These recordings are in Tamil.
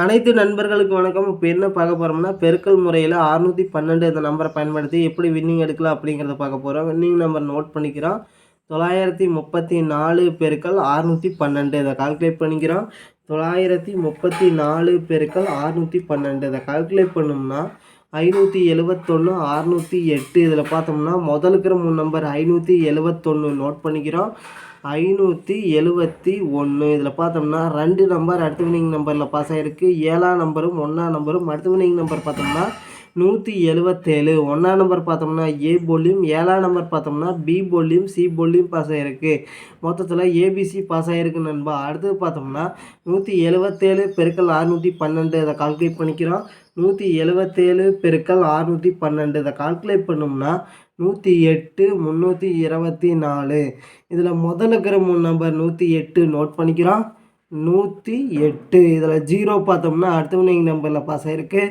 அனைத்து நண்பர்களுக்கு வணக்கம். இப்போ என்ன பார்க்க போகிறோம்னா, பெருக்கல் முறையில் 612 இந்த நம்பரை பயன்படுத்தி எப்படி வின்னிங் எடுக்கலாம் அப்படிங்கிறத பார்க்க போகிறோம். வின்னிங் நம்பர் நோட் பண்ணிக்கிறோம். 934 பெருக்கல் 612 இதை கால்குலேட் பண்ணிக்கிறோம். 934 பெருக்கல் 612 இதை கால்குலேட் பண்ணோம்னா 571 608. இதில் பார்த்தோம்னா முதல் இருக்கிற 3 நம்பர் 571 நோட் பண்ணிக்கிறோம். 571 இதில் பார்த்தோம்னா 2 நம்பர் அடுத்த வினிங் நம்பரில் பாஸ் ஆகிருக்கு. 7ஆம் நம்பரும் 1ஆம் நம்பரும் அடுத்த வினிங் நம்பர் பார்த்தோம்னா 177. 1ஆம் நம்பர் பார்த்தோம்னா ஏ போலியும், 7ஆம் நம்பர் பார்த்தோம்னா பி போலியும், சி போலியும் பாஸ் ஆகிருக்கு. மொத்தத்தில் ஏபிசி பாஸ் ஆகிருக்கு நண்பா. அடுத்தது பார்த்தோம்னா 177 பெருக்கல் 612 இதை கால்குலேட் பண்ணிக்கிறோம். 177 பெருக்கல் 612 இதை கால்குலேட் பண்ணோம்னா 108 324. இதில் முதல்ல இருக்கிற 3 நம்பர் 108 நோட் பண்ணிக்கிறோம். 108 இதில் 0 பார்த்தோம்னா அடுத்த வினிங் நம்பரில் பாஸ் ஆகிருக்கு.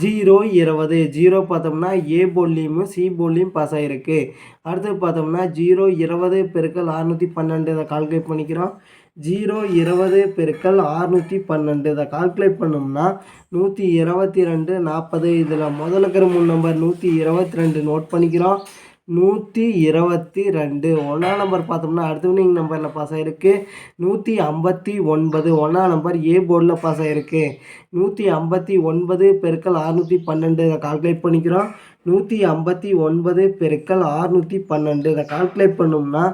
0 20. 0 பார்த்தோம்னா ஏ போலியும் சி போலியும் பாஸ் ஆகிருக்கு. அடுத்தது பார்த்தோம்னா 0 20 பெருக்கல் 612 இதை கால்குலேட் பண்ணிக்கிறோம். 0 20 பெருக்கல் 612 இதை கால்குலேட் பண்ணோம்னா 122 40. இதில் முதல்ல இருக்கிற 3 நம்பர் 122 நோட் பண்ணிக்கிறோம். 122. 1ஆம் நம்பர் பார்த்தோம்னா அடுத்த வினிங் நம்பரில் பாஸ் ஆகிருக்கு. 159. 1ஆம் நம்பர் ஏ போர்டில் பாஸ் ஆகிருக்கு. 159 பெருக்கல் 612 இதை கால்குலேட் பண்ணிக்கிறோம். 159 பெருக்கல் 612 இதை கால்குலேட் பண்ணோம்னா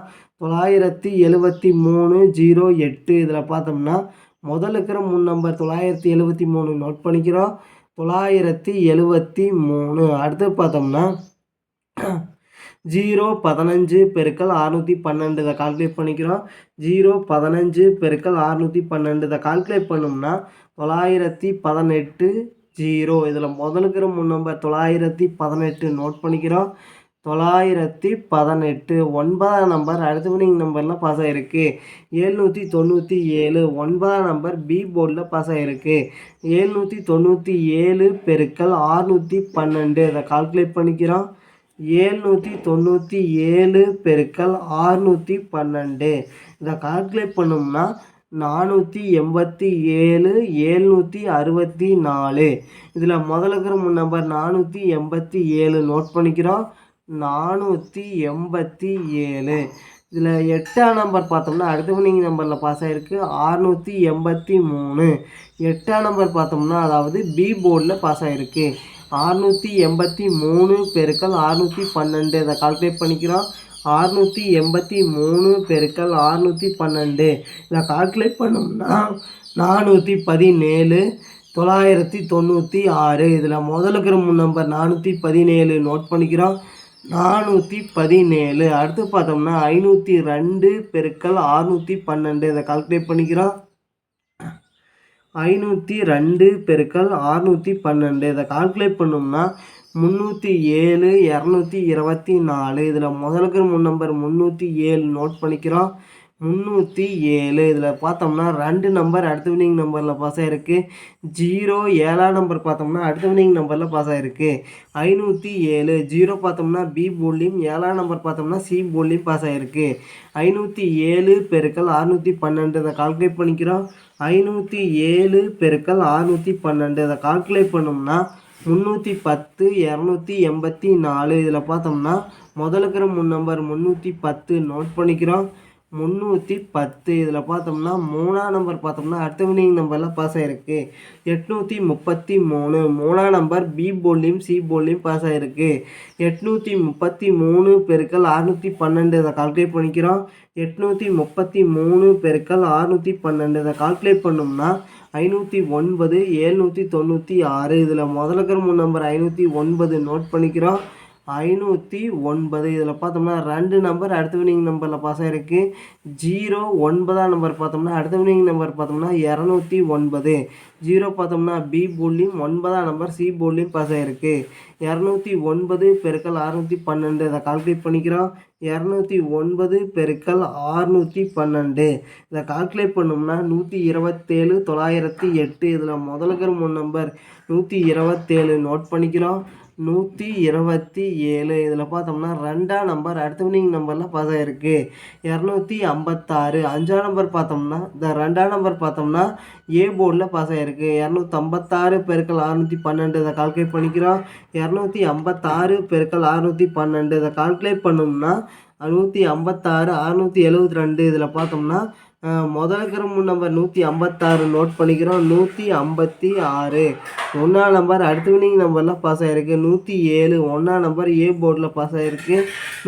973 இதில் பார்த்தோம்னா முதல்ல இருக்கிற 3 நம்பர் 973 நோட் பண்ணிக்கிறோம். 973. அடுத்து பார்த்தோம்னா 015 பெருக்கல் 612 இதை கால்குலேட் பண்ணிக்கிறோம். 015 பெருக்கல் 612 இதை கால்குலேட் பண்ணோம்னா 918 0. இதில் முதல்ல இருக்கிற 3 நம்பர் 918 நோட் பண்ணிக்கிறோம். 918. 9ஆம் நம்பர் அடுத்த வினிங் நம்பரில் பாஸ் ஆகிருக்கு. 797. 9ஆம் நம்பர் பி போர்டில் பாஸ் ஆகிருக்கு. 797 பெருக்கல் 612 இதை கால்குலேட் பண்ணிக்கிறோம். 797 பெருக்கல் 612 இதை கால்குலேட் பண்ணோம்னா 487 764. இதில் முதல்ல இருக்கிற 3 நம்பர் 487 நோட் பண்ணிக்கிறோம். 487. இதில் 8ஆம் நம்பர் பார்த்தோம்னா அடுத்த வினிங் நம்பரில் பாஸ் ஆகிருக்கு. 683. 8ஆம் நம்பர் பார்த்தோம்னா அதாவது பி போர்டில் பாஸ் ஆகிருக்கு. 683 பெருக்கல் 612 இதை கால்குலேட் பண்ணிக்கிறோம். 683 பெருக்கல் 612 இதை கால்குலேட் பண்ணோம்னா 417 996. இதில் முதல்ல இருக்கிற 3 நம்பர் 417 நோட் பண்ணிக்கிறோம். 417. அடுத்து பார்த்தோம்னா 502 பெருக்கல் 612 இதை கால்குலேட் பண்ணிக்கிறோம். 502 பெருக்கல் 612 இதை கால்குலேட் பண்ணோம்னா 307 224. இதில் முதல்ல இருக்கிற 3 நம்பர் 307 நோட் பண்ணிக்கிறோம். 307. இதில் பார்த்தோம்னா 2 நம்பர் அடுத்த வினிங் நம்பரில் பாஸ் ஆகிருக்கு. 0 7ஆம் நம்பர் பார்த்தோம்னா அடுத்த வினிங் நம்பரில் பாஸ் ஆகிருக்கு. 507. 0 பார்த்தோம்னா பி போர்ட்லேயும், 7ஆம் நம்பர் பார்த்தோம்னா சி போர்ட்லேயும் பாஸ் ஆகிருக்கு. 507 பெருக்கல் 612 இதை கால்குலேட் பண்ணிக்கிறோம். 507 பெருக்கல் 612 இதை கால்குலேட் பண்ணோம்னா 310 284. இதில் பார்த்தோம்னா முதல்ல இருக்கிற 3 நம்பர் 310 நோட் பண்ணிக்கிறோம். 310. இதில் பார்த்தோம்னா 3ஆம் நம்பர் பார்த்தோம்னா அடுத்த வினிங் நம்பரில் பாஸ் ஆகிருக்கு. 833. 3ஆம் நம்பர் பி போர்ட்லேயும் சி போர்ட்லேயும் பாஸ் ஆகிருக்கு. 833 பெருக்கல் 612 இதை கால்குலேட் பண்ணிக்கிறோம். 833 பெருக்கல் 612 இதை கால்குலேட் பண்ணோம்னா 509 796. இதில் முதல்ல இருக்கிற 3 நம்பர் 509 நோட் பண்ணிக்கிறோம். 509. இதில் பார்த்தோம்னா 2 நம்பர் அடுத்த வினிங் நம்பரில் பாஸ் ஆகிருக்கு. 09ஆம் நம்பர் பார்த்தோம்னா அடுத்த வினிங் நம்பர் பார்த்தோம்னா 209. 0 பார்த்தோம்னா பி போர்ட்லேயும், 9ஆம் நம்பர் சி போர்ட்லேயும் பாஸ் ஆகிருக்கு. 209 பெருக்கல் 612 இதை கால்குலேட் பண்ணிக்கிறோம். 209 பெருக்கல் 612 இதை கால்குலேட் பண்ணோம்னா 127 908. இதில் முதல்ல இருக்கிற 3 நம்பர் 127 நோட் பண்ணிக்கிறோம். 127. இதில் பார்த்தோம்னா 2ஆம் நம்பர் அடுத்த வினிங் நம்பரில் பாஸ் ஆகிருக்கு 256. 5ஆம் நம்பர் பார்த்தோம்னா இந்த 2ஆம் நம்பர் பார்த்தோம்னா ஏ போர்டில் பாஸ் ஆகிருக்கு 256 பெருக்கல் 612. இதை கால்குலேட் பண்ணிக்கிறோம். 256 பெருக்கல் 612 இதை கால்குலேட் பண்ணோம்னா 156 672. இதில் பார்த்தோம்னா முதல் இருக்கிற நம்பர் 156 நோட் பண்ணிக்கிறோம். 156 1ஆம் நம்பர் அடுத்த வினிங் நம்பரில் பாஸ் ஆகிருக்கு 107. 1ஆம் நம்பர் ஏ போர்டில் பாஸ் ஆகிருக்கு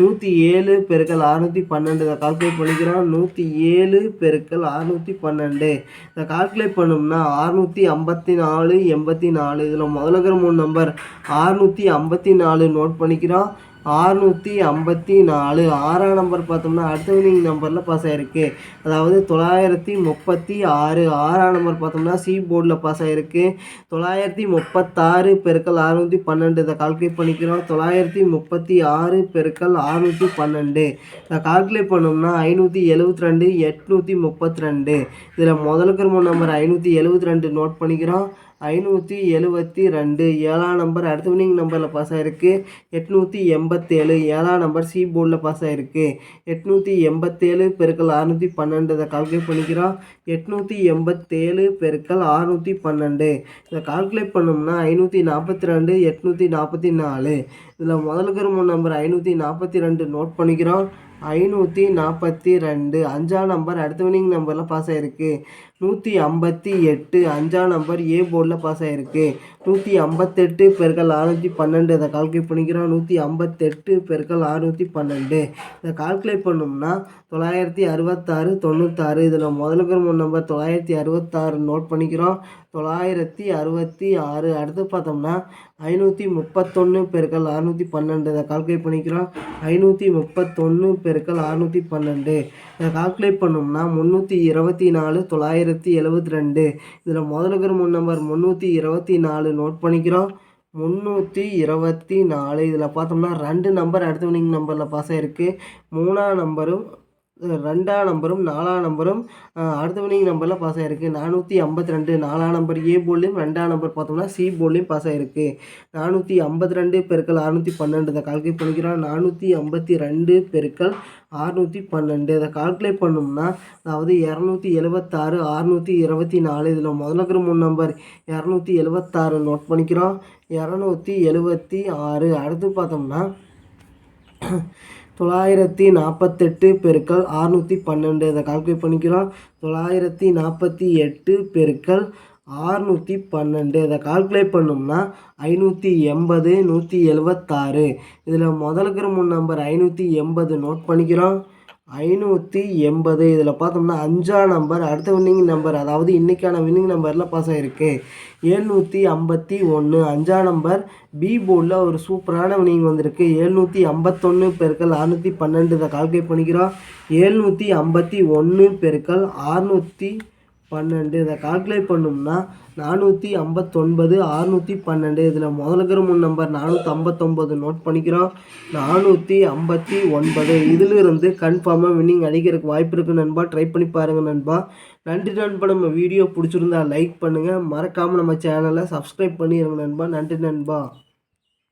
107 பெருக்கல் 612. இதை கால்குலேட் பண்ணிக்கிறோம். 107 பெருக்கல் 612 இதை கால்குலேட் பண்ணோம்னா 654 84. இதில் முதல்ல இருக்கிற நம்பர் 654 நோட் பண்ணிக்கிறோம். 654. 6ஆம் நம்பர் பார்த்தோம்னா அடுத்த வினிங் நம்பரில் பாஸ் ஆகிருக்கு அதாவது 936. 6ஆம் நம்பர் பார்த்தோம்னா சி போர்டில் பாஸ் ஆகிருக்கு 936 பெருக்கல் 612. இதை கால்குலேட் பண்ணிக்கிறோம். 936 பெருக்கல் 612 இதை கால்குலேட் பண்ணோம்னா 572 832. இதில் முதல்ல இருக்கிற நம்பர் 572 நோட் பண்ணிக்கிறோம். 572. 7ஆம் நம்பர் அடுத்த வினிங் நம்பரில் பாஸ் ஆகிருக்கு 887. 7ஆம் நம்பர் சி போர்டில் பாஸ் ஆகிருக்கு 887 பெருக்கல் 612. இதை கால்குலேட் பண்ணிக்கிறோம். 887 பெருக்கல் 612 இதை கால்குலேட் பண்ணோம்னா 542 844. இதில் முதல்ல இருக்கிற நம்பர் 542 நோட் பண்ணிக்கிறோம். 542. 5ஆம் நம்பர் அடுத்த வினிங் நம்பரில் பாஸ் ஆகிருக்கு 158. 5ஆம் நம்பர் ஏ போர்டில் பாஸ் ஆகிருக்கு 158 பெருக்கல் 612. இதை கால்குலேட் பண்ணிக்கிறோம். 158 பெருக்கல் 612 இதை கால்குலேட் பண்ணோம்னா 966 96. இதில் முதல்ல இருக்கிற நம்பர் 966 நோட் பண்ணிக்கிறோம். 966. அடுத்து பார்த்தோம்னா 531 பெருக்கல் 612. இதை கால்குலேட் பண்ணிக்கிறோம். 531 பெருக்கல் 612 இதை கால்குலேட் பண்ணோம்னா 324 972. இதில் முதல்ல இருக்கிற நம்பர் 324 நோட் பண்ணிக்கிறோம். 324. இதில் பார்த்தோம்னா 2 நம்பர் அடுத்த வினிங் நம்பரில் பாஸ் ஆகிருக்கு 3ஆம் நம்பரும் 2ஆம் நம்பரும் 4ஆம் நம்பரும் அடுத்த வினிங் நம்பரில் பாஸ் ஆகிருக்கு 452. 4ஆம் நம்பர் ஏ போர்ட்லேயும் 2ஆம் நம்பர் பார்த்தோம்னா சி போர்ட்லேயும் பாஸ் ஆகிருக்கு 452 பெருக்கல் 612. இதை கால்குலேட் பண்ணிக்கிறோம். 452 பெருக்கல் 612 இதை கால்குலேட் பண்ணோம்னா அதாவது 276 624. இதில் முதல்ல இருக்கிற நம்பர் 276 நோட் பண்ணிக்கிறோம். 276. அடுத்து பார்த்தோம்னா 948 பெருக்கல் 612. இதை கால்குலேட் பண்ணிக்கிறோம். 948 பெருக்கல் 612 இதை கால்குலேட் பண்ணோம்னா 580 176. இதில் முதல்ல இருக்கிற நம்பர் 580 நோட் பண்ணிக்கிறோம். 580. இதில் பார்த்தோம்னா 5ஆம் நம்பர் அடுத்த வின்னிங் நம்பர் அதாவது இன்றைக்கான வின்னிங் நம்பரில் பாஸ் ஆகிருக்கு 751. 5ஆம் நம்பர் பி போர்டில் ஒரு சூப்பரான வின்னிங் வந்திருக்கு 751 பெருக்கல் 612. இதை கால்குலேட் பண்ணிக்கிறோம். 751 பெருக்கல் 612 இதை கால்குலேட் பண்ணோம்னா 459 612. இதில் முதல்ல இருக்கிற நம்பர் 459 நோட் பண்ணிக்கிறோம். 459. இதிலிருந்து கன்ஃபார்மாக வின்னிங் அடிக்கிறதுக்கு வாய்ப்பு இருக்குது நண்பா. ட்ரை பண்ணி பாருங்கள் நண்பா. நன்றி நண்பா. நம்ம வீடியோ பிடிச்சிருந்தா லைக் பண்ணுங்கள். மறக்காமல் நம்ம சேனலை சப்ஸ்கிரைப் பண்ணிடுங்க நண்பா. நன்றி நண்பா.